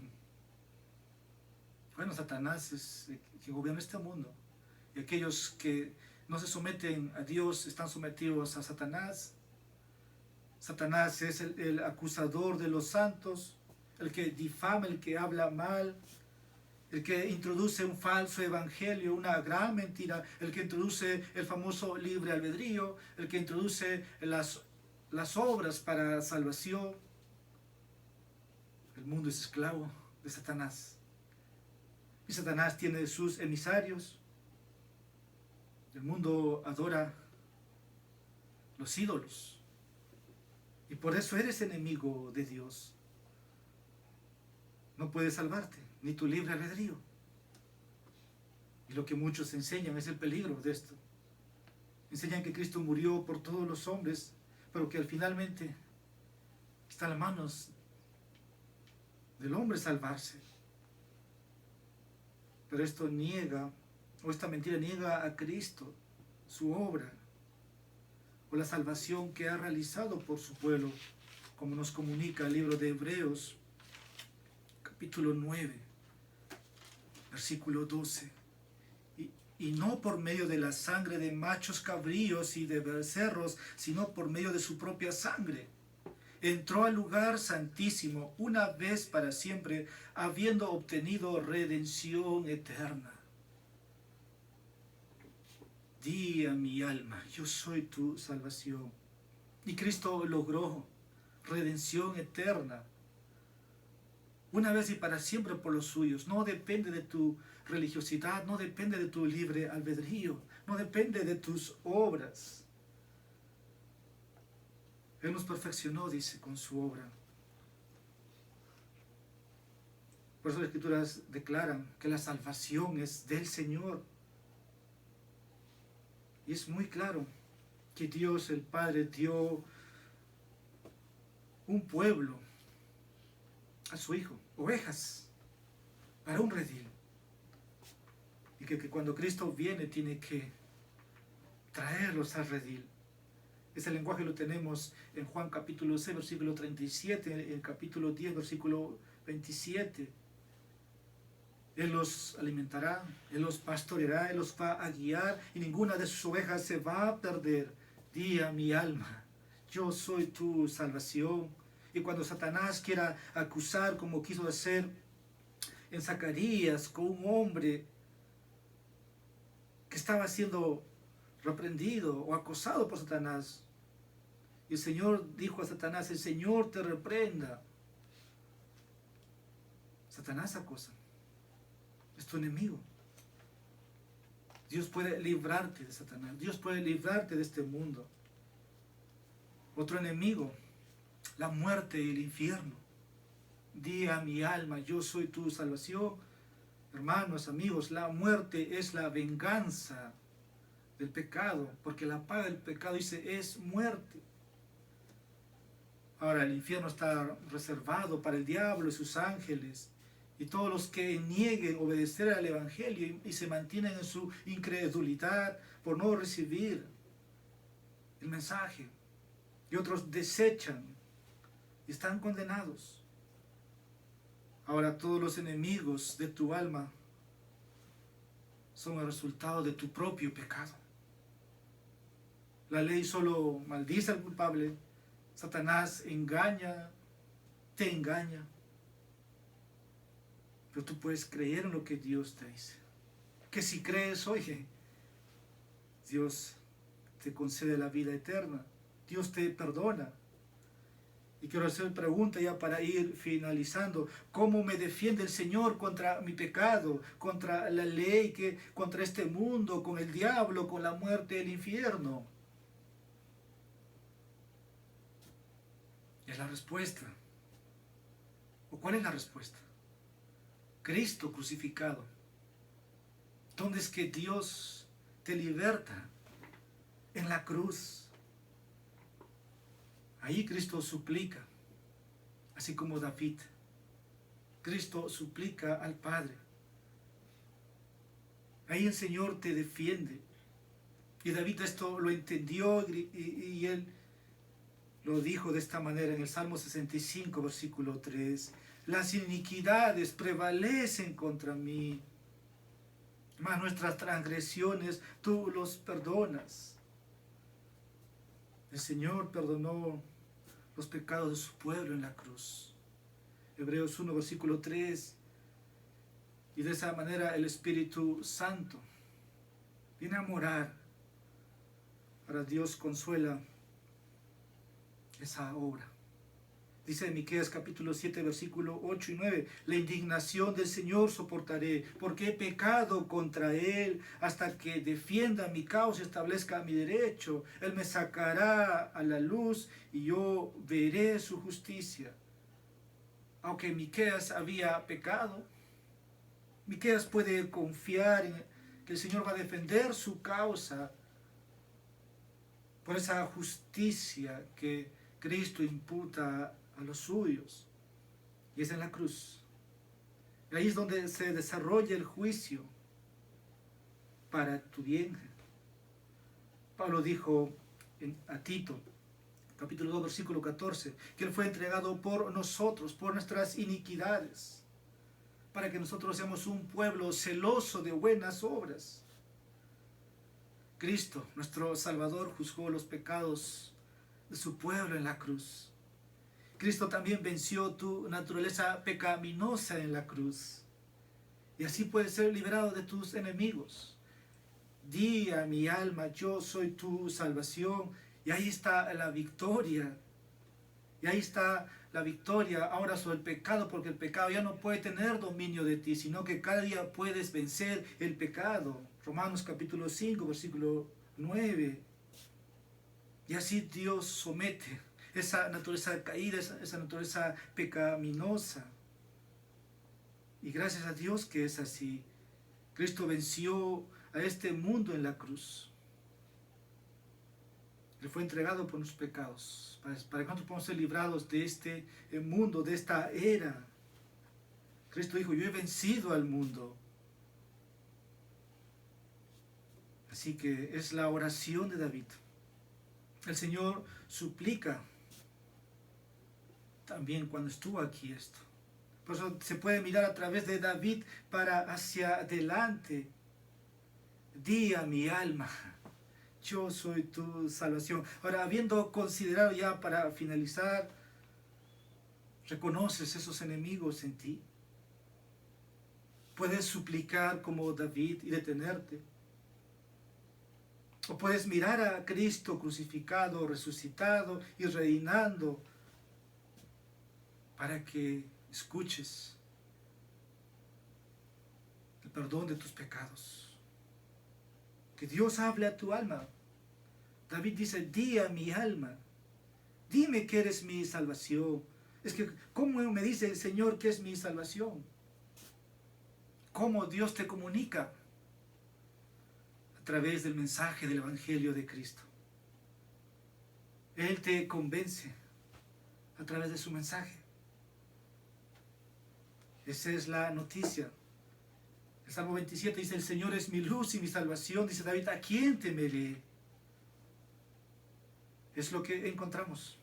Bueno, Satanás es quien gobierna este mundo. Y aquellos que no se someten a Dios están sometidos a Satanás. Satanás es el acusador de los santos, el que difama, el que habla mal, el que introduce un falso evangelio, una gran mentira, el que introduce el famoso libre albedrío, el que introduce las obras para salvación. El mundo es esclavo de Satanás. Y Satanás tiene sus emisarios. El mundo adora los ídolos. Y por eso eres enemigo de Dios. No puedes salvarte, ni tu libre albedrío. Y lo que muchos enseñan es el peligro de esto. Enseñan que Cristo murió por todos los hombres, pero que finalmente está en las manos del hombre salvarse. Pero esto niega, o esta mentira niega a Cristo, su obra, o la salvación que ha realizado por su pueblo, como nos comunica el libro de Hebreos, capítulo 9, versículo 12. Y no por medio de la sangre de machos cabríos y de becerros, sino por medio de su propia sangre. Entró al lugar santísimo una vez para siempre, habiendo obtenido redención eterna. Di a mi alma, yo soy tu salvación. Y Cristo logró redención eterna, una vez y para siempre por los suyos. No depende de tu religiosidad, no depende de tu libre albedrío, no depende de tus obras. Él nos perfeccionó, dice, con su obra. Por eso las Escrituras declaran que la salvación es del Señor. Y es muy claro que Dios el Padre dio un pueblo a su Hijo, ovejas, para un redil. Y que cuando Cristo viene tiene que traerlos al redil. Ese lenguaje lo tenemos en Juan capítulo 6, versículo 37, en el capítulo 10, versículo 27. Él los alimentará, Él los pastoreará, Él los va a guiar y ninguna de sus ovejas se va a perder. Di a mi alma, yo soy tu salvación. Y cuando Satanás quiera acusar, como quiso hacer en Zacarías, con un hombre que estaba siendo reprendido o acosado por Satanás, Y el Señor dijo a Satanás, el Señor te reprenda. Satanás acosa, es tu enemigo. Dios puede librarte de Satanás, Dios puede librarte de este mundo. Otro enemigo, la muerte y el infierno. Di a mi alma, yo soy tu salvación. Hermanos, amigos, la muerte es la venganza del pecado, porque la paga del pecado, dice, es muerte. Ahora el infierno está reservado para el diablo y sus ángeles y todos los que nieguen obedecer al Evangelio y se mantienen en su incredulidad por no recibir el mensaje. Y otros desechan y están condenados. Ahora todos los enemigos de tu alma son el resultado de tu propio pecado. La ley solo maldice al culpable. Satanás engaña, te engaña. Pero tú puedes creer en lo que Dios te dice. Que si crees, oye, Dios te concede la vida eterna. Dios te perdona. Y quiero hacer pregunta ya para ir finalizando. ¿Cómo me defiende el Señor contra mi pecado, contra la ley, contra este mundo, con el diablo, con la muerte y el infierno? Es la respuesta. ¿O cuál es la respuesta? Cristo crucificado. ¿Dónde es que Dios te liberta? En la cruz. Ahí Cristo suplica, así como David. Cristo suplica al Padre. Ahí el Señor te defiende. Y David esto lo entendió y él lo dijo de esta manera en el Salmo 65, versículo 3. Las iniquidades prevalecen contra mí, mas nuestras transgresiones tú los perdonas. El Señor perdonó los pecados de su pueblo en la cruz. Hebreos 1, versículo 3. Y de esa manera el Espíritu Santo viene a morar. Para Dios consuela esa obra. Dice en Miqueas capítulo 7, versículo 8 y 9, la indignación del Señor soportaré, porque he pecado contra Él, hasta que defienda mi causa y establezca mi derecho. Él me sacará a la luz y yo veré su justicia. Aunque Miqueas había pecado, Miqueas puede confiar en que el Señor va a defender su causa por esa justicia que Cristo imputa a los suyos, y es en la cruz. Y ahí es donde se desarrolla el juicio para tu bien. Pablo dijo a Tito, capítulo 2, versículo 14, que Él fue entregado por nosotros, por nuestras iniquidades, para que nosotros seamos un pueblo celoso de buenas obras. Cristo, nuestro Salvador, juzgó los pecados de su pueblo en la cruz. Cristo también venció tu naturaleza pecaminosa en la cruz. Y así puedes ser liberado de tus enemigos. Di a mi alma, yo soy tu salvación. Y ahí está la victoria. Y ahí está la victoria ahora sobre el pecado, porque el pecado ya no puede tener dominio de ti, sino que cada día puedes vencer el pecado. Romanos capítulo 5, versículo 9. Y así Dios somete esa naturaleza caída, esa naturaleza pecaminosa. Y gracias a Dios que es así. Cristo venció a este mundo en la cruz. Él fue entregado por nuestros pecados, para que nosotros podamos ser librados de este mundo, de esta era. Cristo dijo, yo he vencido al mundo. Así que es la oración de David. El Señor suplica también cuando estuvo aquí esto. Por eso se puede mirar a través de David para hacia adelante. Di a mi alma, yo soy tu salvación. Ahora, habiendo considerado ya para finalizar, ¿reconoces esos enemigos en ti? ¿Puedes suplicar como David y detenerte? O puedes mirar a Cristo crucificado, resucitado y reinando para que escuches el perdón de tus pecados. Que Dios hable a tu alma. David dice, di a mi alma, dime que eres mi salvación. Es que, ¿cómo me dice el Señor que es mi salvación? ¿Cómo Dios te comunica? A través del mensaje del Evangelio de Cristo. Él te convence a través de su mensaje. Esa es la noticia. El Salmo 27 dice, el Señor es mi luz y mi salvación. Dice David, ¿a quién temeré? Es lo que encontramos.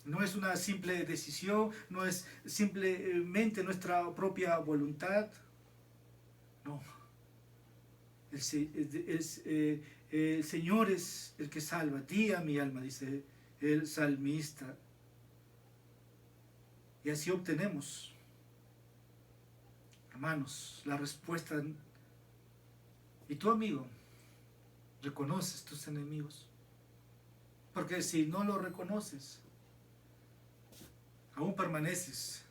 No es una simple decisión, no es simplemente nuestra propia voluntad. No. El Señor es el que salva. Di a mi alma, dice el salmista. Y así obtenemos, hermanos, la respuesta. Y tú, amigo, reconoces tus enemigos. Porque si no lo reconoces, aún permaneces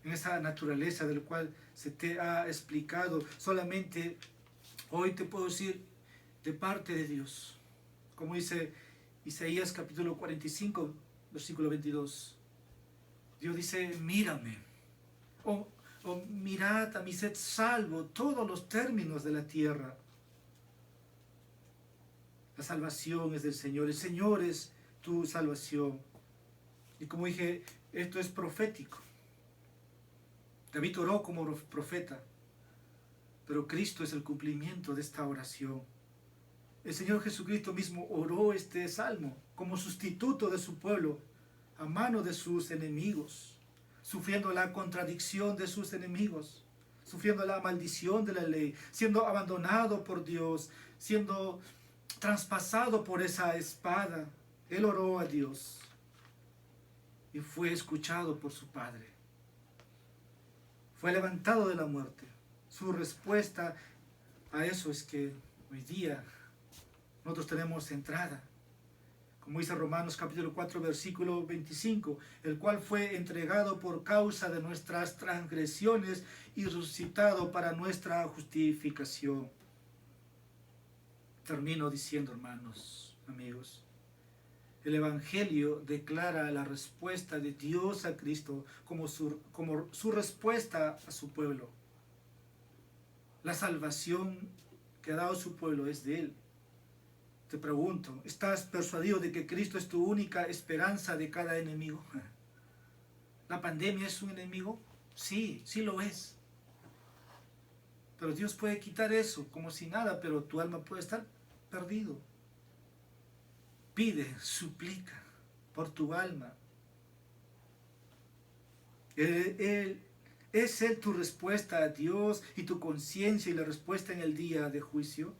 en esa naturaleza del cual se te ha explicado. Solamente hoy te puedo decir de parte de Dios, como dice Isaías capítulo 45, versículo 22. Dios dice, mírame, o mirad a mí, sed salvo todos los términos de la tierra. La salvación es del Señor, el Señor es tu salvación. Y como dije, esto es profético. David oró como profeta, pero Cristo es el cumplimiento de esta oración. El Señor Jesucristo mismo oró este salmo como sustituto de su pueblo, a mano de sus enemigos, sufriendo la contradicción de sus enemigos, sufriendo la maldición de la ley, siendo abandonado por Dios, siendo traspasado por esa espada. Él oró a Dios y fue escuchado por su Padre. Fue levantado de la muerte. Su respuesta a eso es que hoy día nosotros tenemos entrada. Como dice Romanos capítulo 4, versículo 25, el cual fue entregado por causa de nuestras transgresiones y resucitado para nuestra justificación. Termino diciendo, hermanos, amigos, el Evangelio declara la respuesta de Dios a Cristo como su respuesta a su pueblo. La salvación que ha dado su pueblo es de Él. Te pregunto, ¿estás persuadido de que Cristo es tu única esperanza de cada enemigo? ¿La pandemia es un enemigo? Sí, sí lo es. Pero Dios puede quitar eso como si nada, pero tu alma puede estar perdido. Pide, suplica por tu alma. ¿Es Él tu respuesta a Dios y tu conciencia y la respuesta en el día de juicio?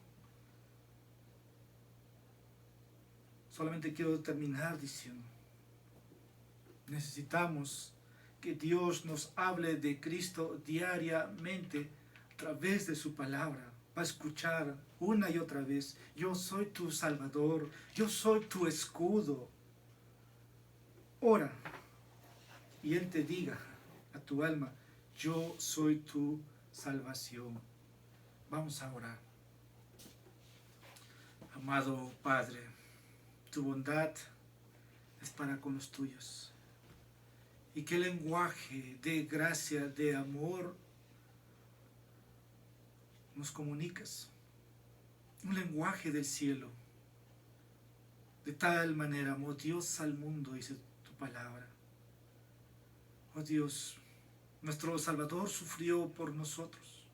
Solamente quiero terminar diciendo, necesitamos que Dios nos hable de Cristo diariamente a través de su palabra. Va a escuchar una y otra vez, yo soy tu Salvador, yo soy tu escudo. Ora y Él te diga a tu alma, yo soy tu salvación. Vamos a orar. Amado Padre, tu bondad es para con los tuyos. Y qué lenguaje de gracia, de amor nos comunicas. Un lenguaje del cielo. De tal manera amó Dios al mundo, dice tu palabra. Oh Dios, nuestro Salvador sufrió por nosotros.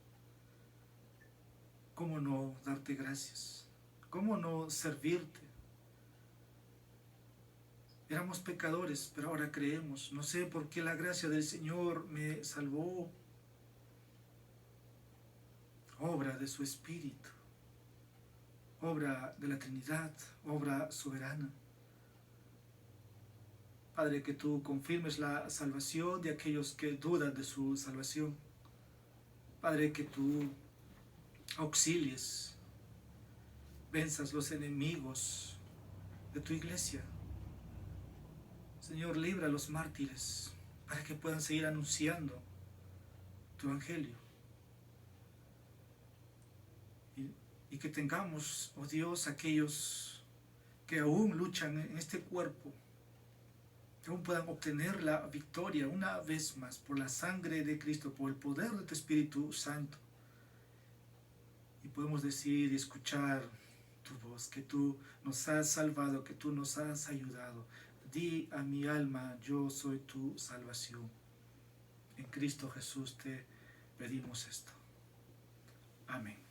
¿Cómo no darte gracias? ¿Cómo no servirte? Éramos pecadores, pero ahora creemos. No sé por qué la gracia del Señor me salvó. Obra de su Espíritu, obra de la Trinidad, obra soberana. Padre, que tú confirmes la salvación de aquellos que dudan de su salvación. Padre, que tú auxilies venzas los enemigos de tu iglesia. Señor, libra a los mártires para que puedan seguir anunciando tu evangelio. Y que tengamos, oh Dios, aquellos que aún luchan en este cuerpo, que aún puedan obtener la victoria una vez más por la sangre de Cristo, por el poder de tu Espíritu Santo. Y podemos decir y escuchar tu voz, que tú nos has salvado, que tú nos has ayudado. Di a mi alma, yo soy tu salvación. En Cristo Jesús te pedimos esto. Amén.